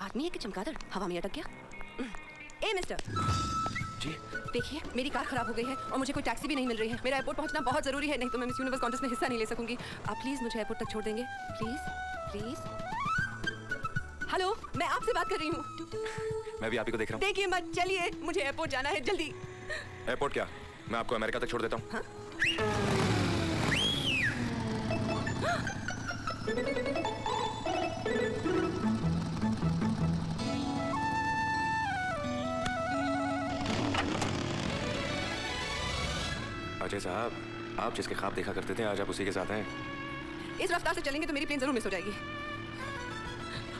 आदमी है कि चमगादड़ हवा में अटक गया। ए मिस्टर जी देखिए, मेरी कार खराब हो गई है और मुझे कोई टैक्सी भी नहीं मिल रही है। मेरा एयरपोर्ट पहुंचना बहुत जरूरी है, नहीं तो मैं मिस यूनिवर्स कॉन्टेस्ट में हिस्सा नहीं ले सकूंगी। आप प्लीज मुझे एयरपोर्ट तक छोड़ देंगे, प्लीज प्लीज। हेलो, मैं आपसे बात कर रही हूँ। मैं भी आप ही को देख रहा हूँ। देखिए मत, चलिए, मुझे एयरपोर्ट जाना है, जल्दी। एयरपोर्ट क्या, मैं आपको अमेरिका तक छोड़ देता हूँ। हाँ? अजय साहब, आप जिसके ख्वाब देखा करते थे, आज आप उसी के साथ हैं। इस रफ्तार से चलेंगे तो मेरी प्लेन जरूर मिस हो जाएगी।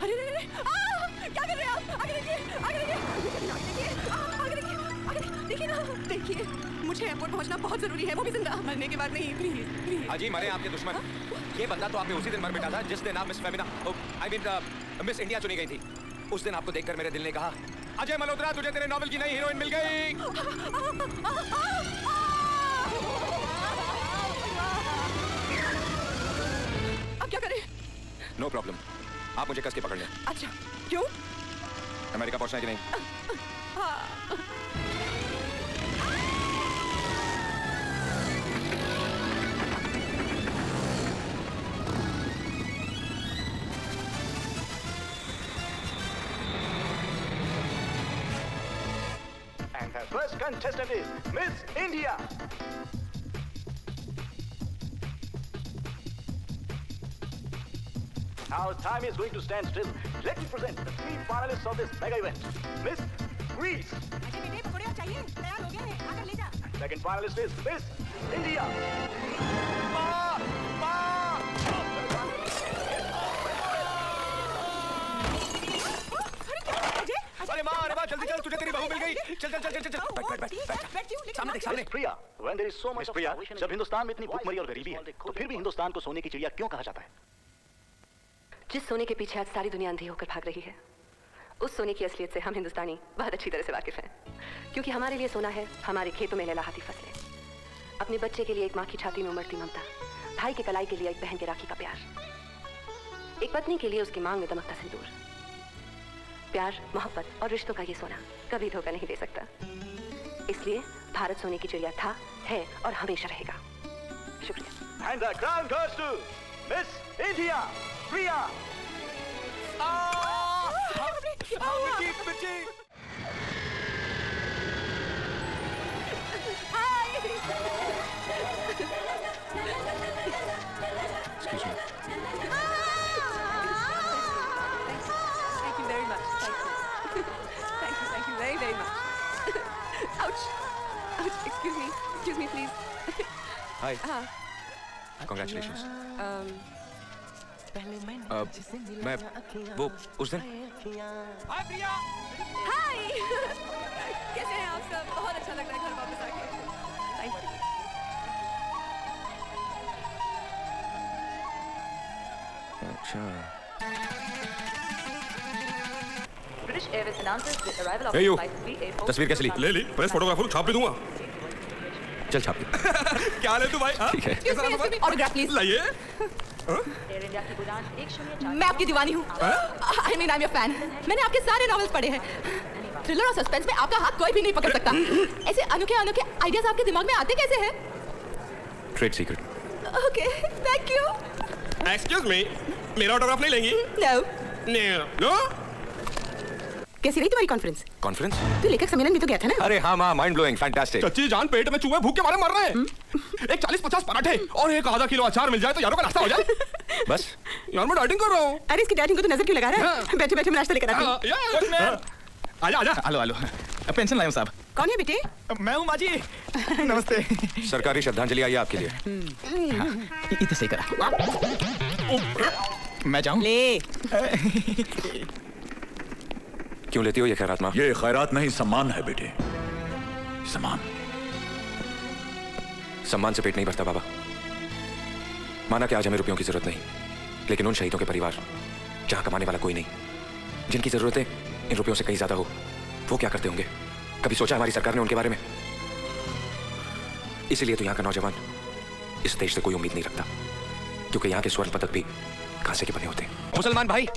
अरे अरे अरे, क्या कर रहे हैं आप? आगे देखिए, आगे देखिए, आगे देखिए, आगे देखिए ना, देखिए, मुझे एयरपोर्ट पहुंचना बहुत जरूरी है, वो भी जिंदा, मरने के बाद नहीं, प्लीज प्लीज। अजी, मरे आपके दुश्मन। ये बंदा तो आपने उसी दिन मर मिटा था जिस दिन आप miss Femina, I mean miss India चुनी गई थी। उस दिन आपको देखकर मेरे दिल ने कहा, अजय मल्होत्रा, तुझे तेरे नॉवल की नई हीरोइन मिल गई। अब क्या करें? नो प्रॉब्लम, आप मुझे कस के पकड़ लें। अच्छा, क्यों? अमेरिका पहुंचना है कि नहीं? And the first contestant is Miss India. Now time is going to stand still. Let me present the three finalists of this mega event. Miss Greece. Second finalist is Miss India. अरे माँ, जल्दी चल, तुझे तेरी बहू मिल गई। चल चल चल चल चल, बैठ। सामने देख, सामने। Miss Priya, when there is so much of starvation, जब हिंदुस्तान में इतनी भूखमरी और गरीबी है, तो फिर भी हिंदुस्तान को सोने की चिड़िया क्यों कहा जाता है? जिस सोने के पीछे आज सारी दुनिया अंधी होकर भाग रही है, उस सोने की असलियत से हम हिंदुस्तानी बहुत अच्छी तरह से वाकिफ हैं। क्योंकि हमारे लिए सोना है हमारे खेतों में लहलहाती फसलें, अपने बच्चे के लिए एक माँ की छाती में उमड़ती ममता, भाई की कलाई के लिए एक बहन के राखी का प्यार, एक पत्नी के लिए उसकी मांग में दमकता सिंदूर। प्यार, मोहब्बत और रिश्तों का ये सोना कभी धोखा नहीं दे सकता। इसलिए भारत सोने की चिड़िया था, है और हमेशा रहेगा। शुक्रिया। And the crown goes to Miss India, Priya. Excuse me. Thank you very much. Thank you very, very much. Ouch. Ouch. Excuse me, please. Hi. Congratulations. मैं वो उस दिन। हाय प्रिया। हाय। कैसे हैं आप सब? बहुत अच्छा लग रहा है घर वापस आके। Thank you. अच्छा। British Airways announces the arrival of Hey you. flight 384. तस्वीर कैसे ली? ले ली, प्रेस फोटोग्राफर छाप भी दूंगा। चल छाप ले। क्या ले तू भाई? ठीक है। Autograph please. लाइए। Air India की उड़ान 104 मैं आपकी दीवानी हूँ। I mean, I'm your fan. मैंने आपके सारे नॉवेल्स पढ़े हैं। थ्रिलर और सस्पेंस में आपका हाथ कोई भी नहीं पकड़ सकता। ऐसे अनोखे अनोखे आइडियाज आपके दिमाग में आते कैसे हैं? Trade secret. Okay, thank you. Excuse me, मेरा ऑटोग्राफ नहीं लेंगी? नो। नो? कैसी रही तुम्हारी कॉन्फ्रेंस? कॉन्फ्रेंस? तू लेखक सम्मेलन में तो गया था ना? अरे हाँ माँ, माइंड ब्लोइंग, फैंटास्टिक। चच्ची जान, पेट में चूहे भूख के मारे मर रहे हैं। एक 40-50 पराठे और एक आधा किलो अचार मिल जाए तो यारों का नाश्ता हो जाए। बस यार मैं डाइटिंग कर रहा हूँ। अरे इसकी डाइटिंग को तो नजर क्यों लगा रहा है? हाँ। बैठे बैठे मैं नाश्ता लेकर आती हूँ। आजा आजा। हेलो हेलो, पेंशन लाया हूँ साहब। कौन है बेटे? मैं हूँ माँ जी। नमस्ते। सरकारी श्रद्धांजलि आई है आपके लिए। इतना सही करा। मैं जाऊँ? ले। क्यों लेती हो ये खैरात माँ? ये खैरात नहीं, सम्मान है बेटे, सम्मान। सम्मान से पेट नहीं भरता बाबा। माना कि आज हमें रुपयों की जरूरत नहीं, लेकिन उन शहीदों के परिवार जहां कमाने वाला कोई नहीं, जिनकी जरूरतें इन रुपयों से कहीं ज्यादा हो, वो क्या करते होंगे? कभी सोचा हमारी सरकार ने उनके बारे में? इसीलिए तो यहाँ का नौजवान इस देश से कोई उम्मीद नहीं रखता, क्योंकि यहाँ के स्वर्ण पदक भी कांसे के बने होते हैं। मुसलमान भाई,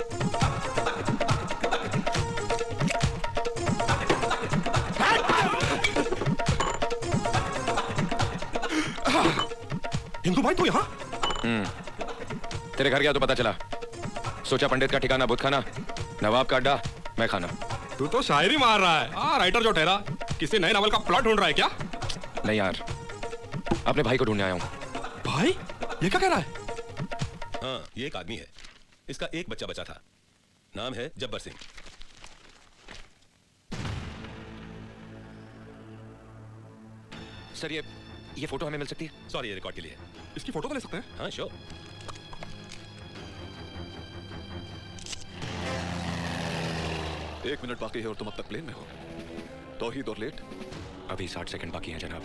हिंदू भाई तू यहाँ? तेरे घर गया तो पता चला। सोचा पंडित का ठिकाना बुत खाना, नवाब का अड्डा मैं खाना। तू तो शायरी मार रहा है। राइटर जो ठहरा किसी नए नॉवल का प्लॉट ढूंढ रहा है क्या? नहीं यार, अपने भाई को ढूंढने आया हूँ। भाई ये क्या कह रहा है? हाँ, ये एक आदमी है। इसका एक बच्चा बचा था, नाम है जब्बर सिंह। सर ये फोटो हमें मिल सकती है? सॉरी, ये रिकॉर्ड के लिए। इसकी फोटो तो ले सकते हैं? हाँ श्योर। एक मिनट बाकी है और तुम अब तक प्लेन में हो। तौहीद और लेट। अभी 60 सेकंड बाकी हैं जनाब।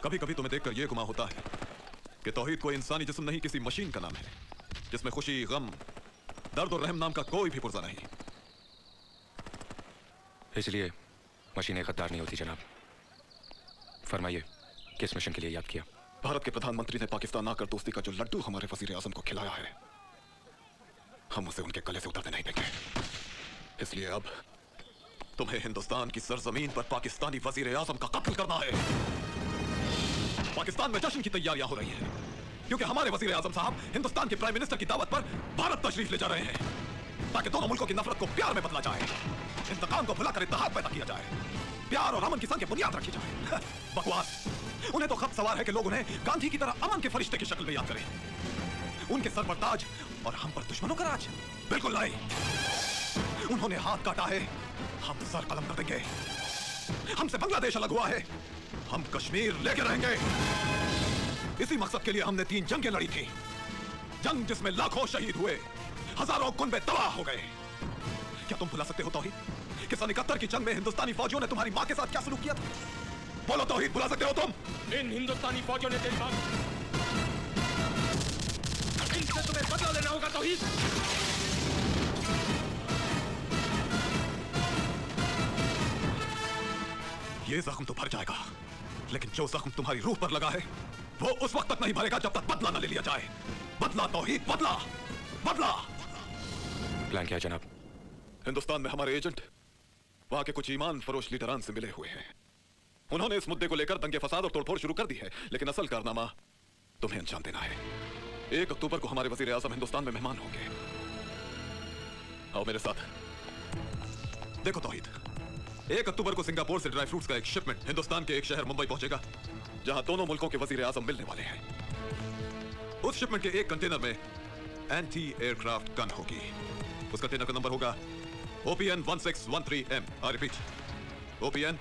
कभी कभी तुम्हें देखकर यह गुमा होता है कि तौहीद कोई इंसानी जिस्म नहीं, किसी मशीन का नाम है जिसमें खुशी, गम, दर्द और रहम नाम का कोई भी पुर्जा नहीं। इसलिए मशीनें गद्दार नहीं होती जनाब। फरमाइए, किस मिशन के लिए याद किया? भारत के प्रधानमंत्री ने पाकिस्तान आकर दोस्ती का जो लड्डू हमारे वजीर आजम को खिलाया है, हम उसे उनके गले से उतरने नहीं देंगे। इसलिए अब तुम्हें हिंदुस्तान की सरजमीन पर पाकिस्तानी वजीर आजम का कत्ल करना है। पाकिस्तान में जश्न की तैयारियां हो रही हैं क्योंकि हमारे वजीर आजम साहब हिंदुस्तान के प्राइम मिनिस्टर की दावत पर भारत तशरीफ ले जा रहे हैं ताकि दोनों मुल्कों की नफरत को प्यार में बदला जाए, इंतकाम को भुलाकर इत्तेहाद पैदा किया जाए, प्यार और अमन की संग की बुनियाद रखी जाए। बकवास। उन्हें तो खप सवार है कि लोग उन्हें गांधी की तरह अमन के फरिश्ते की शक्ल में याद करें। उनके सर पर ताज और हम पर दुश्मनों का राज? बिल्कुल नहीं। उन्होंने हाथ काटा है, हम सर कलम कर देंगे। हमसे बांग्लादेश अलग हुआ है, हम कश्मीर लेके रहेंगे। इसी मकसद के लिए हमने 3 जंगें लड़ी थी। जंग जिसमें लाखों शहीद हुए, हजारों कुनबे तबाह हो गए। क्या तुम भुला सकते हो तौहीद कि सन 71 की जंग में हिंदुस्तानी फौजियों ने तुम्हारी मां के साथ क्या सलूक किया था? बोलो तौहीद, भुला सकते हो तुम? इन हिंदुस्तानी फौजियों ने तेरी बात, इनसे तुम्हें बदला लेना होगा तौहीद। ये जख्म तो भर जाएगा, लेकिन जो जख्म तुम्हारी रूह पर लगा है वो उस वक्त तक नहीं भरेगा जब तक बदला न ले लिया जाए। बदला तौहीद, बदला, बदला। प्लान क्या है जनाब? हिंदुस्तान में हमारे एजेंट वहां के कुछ ईमान फरोश लीडरान से मिले हुए हैं। उन्होंने इस मुद्दे को लेकर दंगे फसाद और तोड़फोड़ शुरू कर दी है, लेकिन असल कारनामा तुम्हें अंजाम देना है। 1 अक्टूबर को हमारे वजीर आजम हिंदुस्तान में मेहमान होंगे। आओ मेरे साथ। देखो तौहीद, 1 अक्टूबर को सिंगापुर से ड्राई फ्रूट्स का एक शिपमेंट हिंदुस्तान के एक शहर मुंबई पहुंचेगा, जहां दोनों मुल्कों के वजीर आजम मिलने वाले हैं। उस शिपमेंट के एक कंटेनर में एंटी एयरक्राफ्ट गन होगी। उस कंटेनर का नंबर होगा OPN 1613M। I repeat, OPN